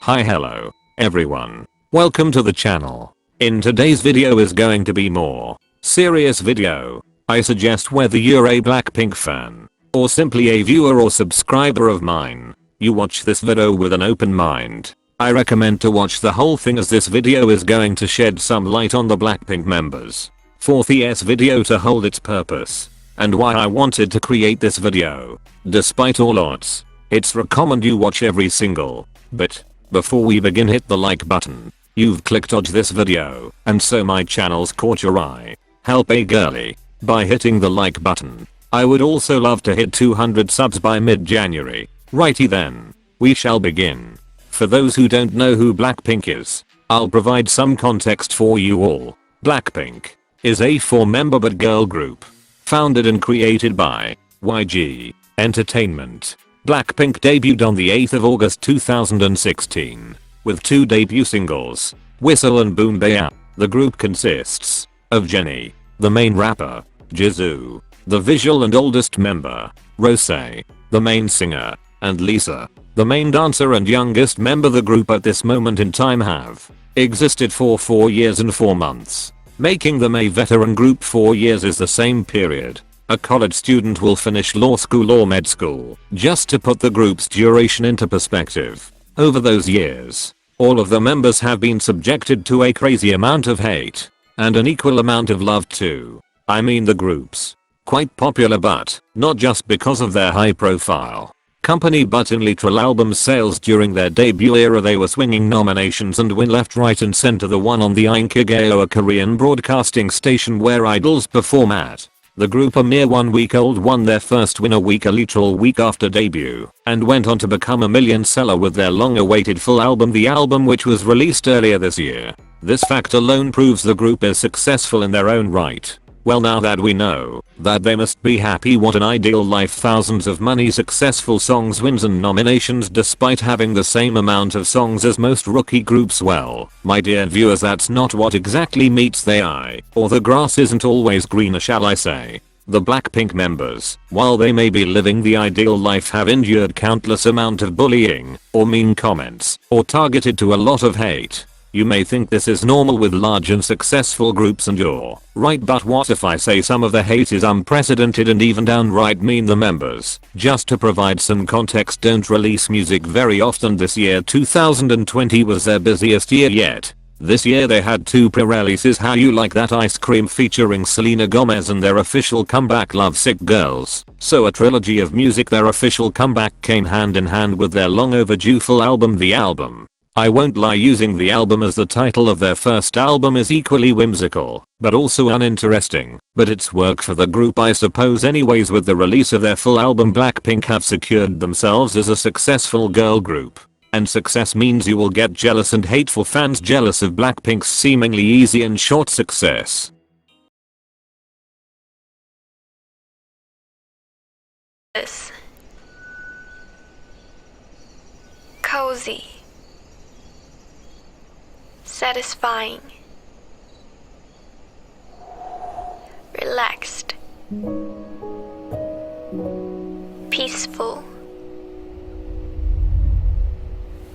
Hi hello, everyone. Welcome to the channel. In today's video is going to be more serious video. I suggest whether you're a Blackpink fan or simply a viewer or subscriber of mine, you watch this video with an open mind. I recommend to watch the whole thing as this video is going to shed some light on the Blackpink members. For this video to hold its purpose and why I wanted to create this video. Despite all odds, it's recommend you watch every single bit. Before we begin, hit the like button. You've clicked on this video and so my channel's caught your eye. Help a girly by hitting the like button. I would also love to hit 200 subs by mid-January. Righty then, we shall begin. For those who don't know who Blackpink is, I'll provide some context for you all. Blackpink is a 4-member but girl group founded and created by YG Entertainment. Blackpink debuted on the 8th of August 2016 with 2 debut singles, Whistle and Boom Baya. The group consists of Jennie, the main rapper, Jisoo, the visual and oldest member, Rose, the main singer, and Lisa, the main dancer and youngest member. The group at this moment in time have existed for 4 years and 4 months, making them a veteran group. 4 years is the same period a college student will finish law school or med school. Just to put the group's duration into perspective, over those years, all of the members have been subjected to a crazy amount of hate and an equal amount of love too. I mean, the group's quite popular, but not just because of their high profile company but in literal album sales. During their debut era they were swinging nominations and win left, right and center. The one on the Inkigayo, a Korean broadcasting station where idols perform at. The group, a mere 1 week old, won their first win a literal week after debut and went on to become a million seller with their long awaited full album, the album which was released earlier this year. This fact alone proves the group is successful in their own right. Well, now that we know that, they must be happy. What an ideal life. Thousands of money, successful songs, wins and nominations despite having the same amount of songs as most rookie groups. Well, my dear viewers, that's not what exactly meets the eye, or the grass isn't always greener, shall I say. The Blackpink members, while they may be living the ideal life, have endured countless amount of bullying or mean comments or targeted to a lot of hate. You may think this is normal with large and successful groups, and you're right, but what if I say some of the hate is unprecedented and even downright mean? The members, just to provide some context, don't release music very often. This year 2020 was their busiest year yet. This year they had 2 pre-releases, How You Like That Ice Cream featuring Selena Gomez and their official comeback Lovesick Girls. So a trilogy of music. Their official comeback came hand in hand with their long overdue full album. The album, I won't lie, using the album as the title of their first album is equally whimsical, but also uninteresting, but it's work for the group, I suppose. Anyways, with the release of their full album, Blackpink have secured themselves as a successful girl group. And success means you will get jealous and hateful fans jealous of Blackpink's seemingly easy and short success. This cozy, satisfying, relaxed, peaceful,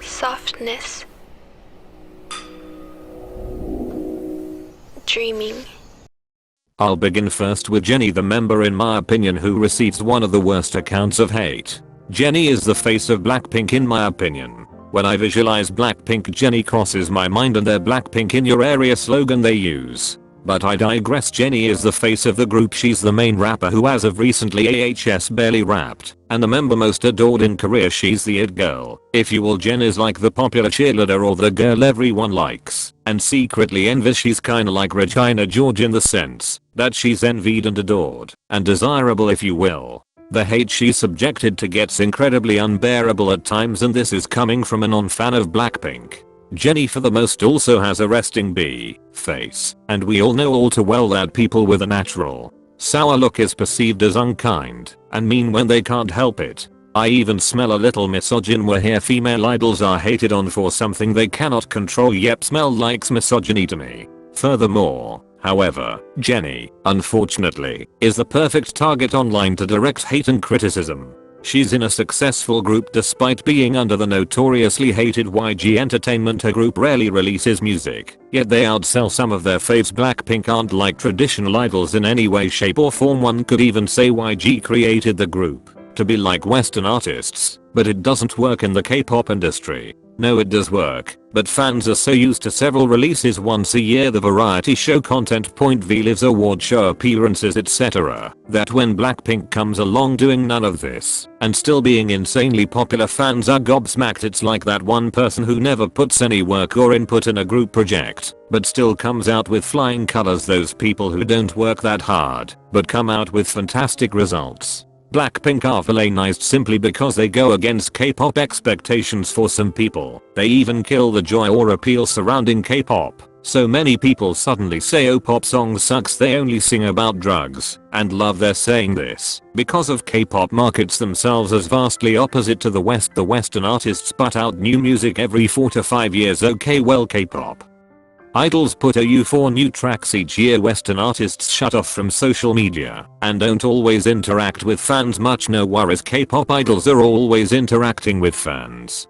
softness, dreaming. I'll begin first with Jennie, the member in my opinion who receives one of the worst accounts of hate. Jennie is the face of Blackpink in my opinion. When I visualize Blackpink, Jennie crosses my mind and their Blackpink in your area slogan they use. But I digress. Jennie is the face of the group. She's the main rapper who as of recently AHS barely rapped, and the member most adored in Korea. She's the it girl, if you will. Jen is like the popular cheerleader or the girl everyone likes and secretly envies. She's kinda like Regina George in the sense that she's envied and adored and desirable, if you will. The hate she's subjected to gets incredibly unbearable at times, and this is coming from a non-fan of Blackpink. Jennie for the most also has a resting B face, and we all know all too well that people with a natural sour look is perceived as unkind and mean when they can't help it. I even smell a little misogyny where here female idols are hated on for something they cannot control. Yep, smell likes misogyny to me. Furthermore, however, Jennie, unfortunately, is the perfect target online to direct hate and criticism. She's in a successful group despite being under the notoriously hated YG Entertainment. Her group rarely releases music, yet they outsell some of their faves. BLACKPINK aren't like traditional idols in any way, shape or form. One could even say YG created the group to be like Western artists, but it doesn't work in the K-pop industry. No, it does work, but fans are so used to several releases once a year, the variety show content, point V-lives, award show appearances, etc., that when BLACKPINK comes along doing none of this and still being insanely popular, fans are gobsmacked. It's like that one person who never puts any work or input in a group project but still comes out with flying colors. Those people who don't work that hard but come out with fantastic results. BLACKPINK are villainized simply because they go against K-pop expectations. For some people, they even kill the joy or appeal surrounding K-pop. So many people suddenly say, oh, pop songs sucks, they only sing about drugs and love. They're saying this because of K-pop markets themselves as vastly opposite to the West. The Western artists put out new music every 4 to 5 years. Okay, well, K-pop idols put out 4 new tracks each year. Western artists shut off from social media and don't always interact with fans much. No worries, K-pop idols are always interacting with fans.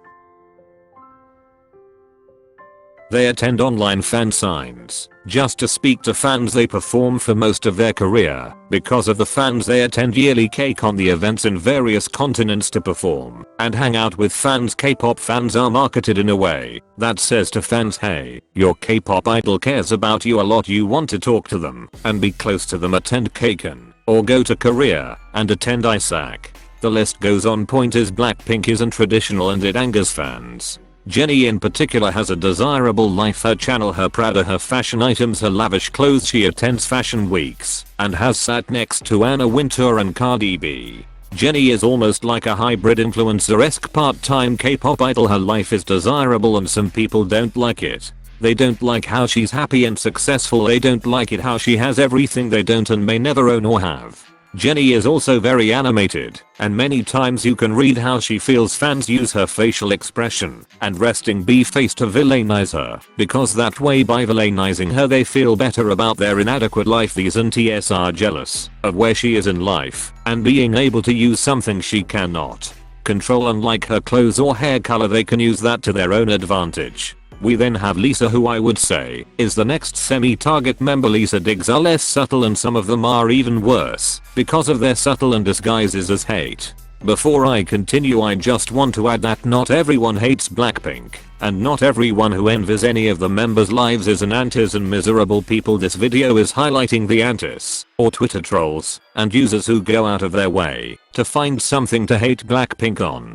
They attend online fan signs just to speak to fans. They perform for most of their career because of the fans. They attend yearly K-Con, the events in various continents, to perform and hang out with fans. K-pop fans are marketed in a way that says to fans, hey, your K-pop idol cares about you a lot, you want to talk to them and be close to them. Attend K-Con or go to Korea and attend ISAC. The list goes on. Point is, BLACKPINK isn't traditional and it angers fans. Jennie in particular has a desirable life. Her channel, her Prada, her fashion items, her lavish clothes. She attends fashion weeks and has sat next to Anna Wintour and Cardi B. Jennie is almost like a hybrid influencer-esque part-time K-pop idol. Her life is desirable and some people don't like it. They don't like how she's happy and successful. They don't like it how she has everything they don't and may never own or have. Jennie is also very animated, and many times you can read how she feels. Fans use her facial expression and resting B face to villainize her, because that way, by villainizing her, they feel better about their inadequate life. These aunties are jealous of where she is in life and being able to use something she cannot control. Unlike her clothes or hair color, they can use that to their own advantage. We then have Lisa, who I would say is the next semi-target member. Lisa digs are less subtle and some of them are even worse because of their subtle and disguises as hate. Before I continue, I just want to add that not everyone hates BLACKPINK and not everyone who envies any of the members' lives is an antis and miserable people. This video is highlighting the antis or Twitter trolls and users who go out of their way to find something to hate BLACKPINK on.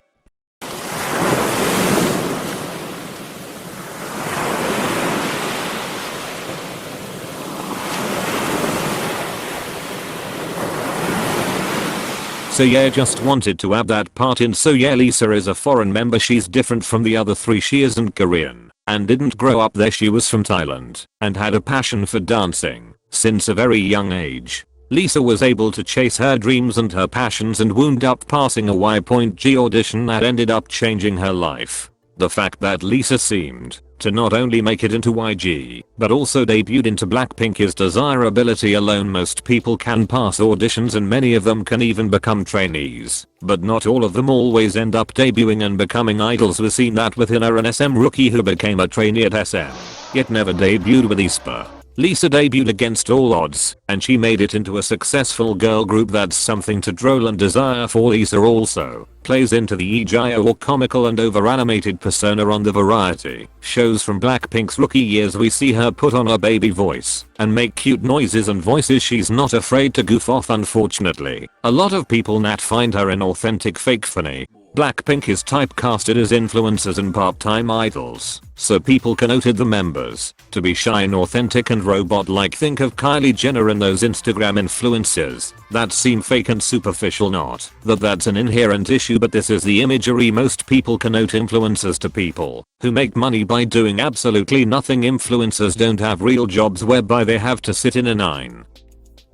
So yeah, just wanted to add that part in. So yeah, Lisa is a foreign member. She's different from the other 3. She isn't Korean and didn't grow up there. She was from Thailand and had a passion for dancing since a very young age. Lisa was able to chase her dreams and her passions and wound up passing a Y.G audition that ended up changing her life. The fact that Lisa seemed to not only make it into YG, but also debuted into BLACKPINK is desirability alone. Most people can pass auditions and many of them can even become trainees, but not all of them always end up debuting and becoming idols. We've seen that with Hina, an SM rookie who became a trainee at SM, yet never debuted with aespa. Lisa debuted against all odds, and she made it into a successful girl group. That's something to droll and desire for. Lisa also plays into the EJO or comical and over-animated persona on the variety shows from BLACKPINK's rookie years. We see her put on a baby voice and make cute noises and voices. She's not afraid to goof off. Unfortunately, a lot of people not find her inauthentic, fake funny. BLACKPINK is typecasted as influencers and part-time idols, so people connoted the members to be shy, inauthentic and robot-like. Think of Kylie Jenner and those Instagram influencers that seem fake and superficial. Not that that's an inherent issue, but this is the imagery. Most people connote influencers to people who make money by doing absolutely nothing. Influencers don't have real jobs whereby they have to sit in a 9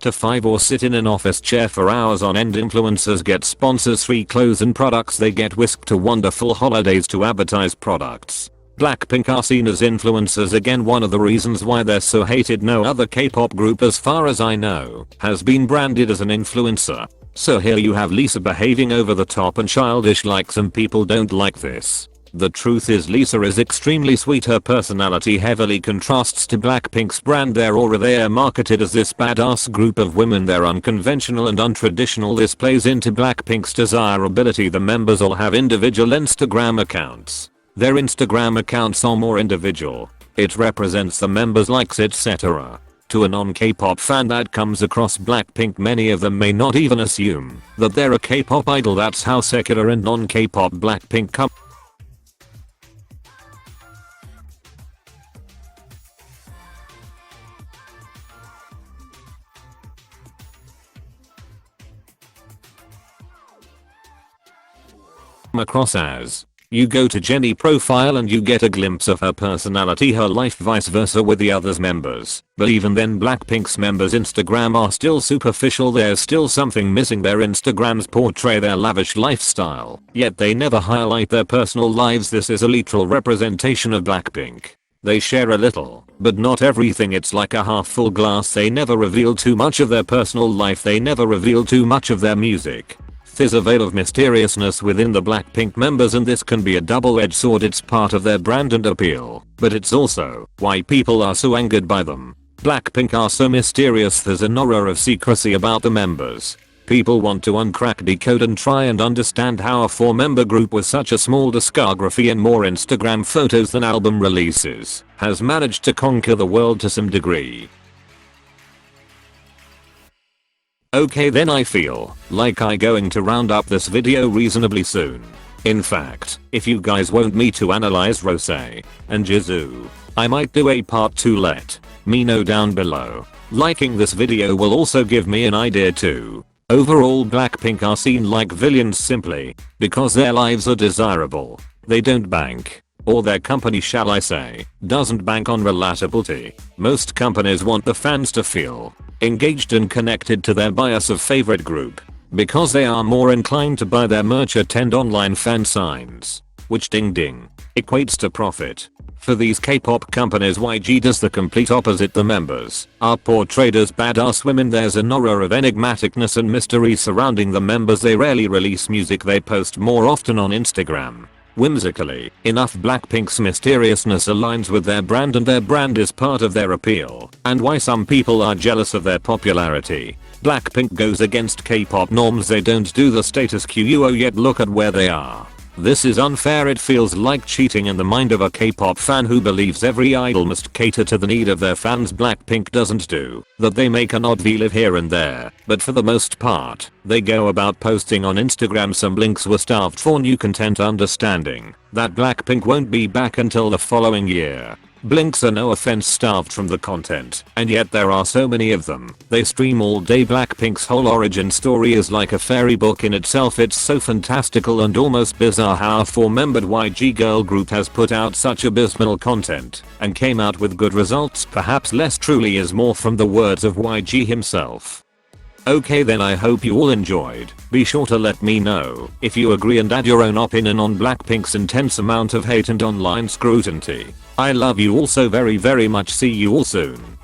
to 5 or sit in an office chair for hours on end. Influencers get sponsors, free clothes and products. They get whisked to wonderful holidays to advertise products. BLACKPINK are seen as influencers. Again, one of the reasons why they're so hated. No other K-pop group, as far as I know, has been branded as an influencer. So here you have Lisa behaving over the top and childish like some people don't like this. The truth is Lisa is extremely sweet. Her personality heavily contrasts to Blackpink's brand. Their aura, they are marketed as this badass group of women. They're unconventional and untraditional. This plays into Blackpink's desirability. The members all have individual Instagram accounts. Their Instagram accounts are more individual. It represents the members' likes, etc. To a non-K-pop fan that comes across Blackpink, many of them may not even assume that they're a K-pop idol. That's how secular and non-K-pop Blackpink come across as. You go to Jennie profile and you get a glimpse of her personality, her life, vice versa with the others members. But even then Blackpink's members' Instagram are still superficial. There's still something missing. Their Instagrams portray their lavish lifestyle, yet they never highlight their personal lives. This is a literal representation of Blackpink. They share a little, but not everything. It's like a half full glass. They never reveal too much of their personal life. They never reveal too much of their music. There's a veil of mysteriousness within the Blackpink members, and this can be a double-edged sword. It's part of their brand and appeal, but it's also why people are so angered by them. Blackpink are so mysterious. There's an aura of secrecy about the members. People want to uncrack, decode and try and understand how a 4-member group with such a small discography and more Instagram photos than album releases has managed to conquer the world to some degree. Okay, then I feel like I'm going to round up this video reasonably soon. In fact, if you guys want me to analyze Rose and Jisoo, I might do a part 2. Let me know down below. Liking this video will also give me an idea too. Overall, Blackpink are seen like villains simply because their lives are desirable. They don't bank, or their company shall I say, doesn't bank on relatability. Most companies want the fans to feel engaged and connected to their bias of favorite group, because they are more inclined to buy their merch, attend online fan signs, which ding ding equates to profit. For these K-pop companies, YG does the complete opposite. The members are portrayed as badass women. There's an aura of enigmaticness and mystery surrounding the members. They rarely release music. They post more often on Instagram. Whimsically enough, Blackpink's mysteriousness aligns with their brand, and their brand is part of their appeal and why some people are jealous of their popularity. Blackpink goes against K-pop norms. They don't do the status quo, yet look at where they are. This is unfair. It feels like cheating in the mind of a K-pop fan who believes every idol must cater to the need of their fans. Blackpink doesn't do that. They make an odd V-live here and there, but for the most part, they go about posting on Instagram. Some links were starved for new content, understanding that Blackpink won't be back until the following year. Blinks are, no offense, starved from the content, and yet there are so many of them. They stream all day. Blackpink's whole origin story is like a fairy book in itself. It's so fantastical and almost bizarre how a 4-membered YG girl group has put out such abysmal content and came out with good results. Perhaps less truly is more, from the words of YG himself. Okay, then I hope you all enjoyed. Be sure to let me know if you agree and add your own opinion on Blackpink's intense amount of hate and online scrutiny. I love you all so very much. See you all soon.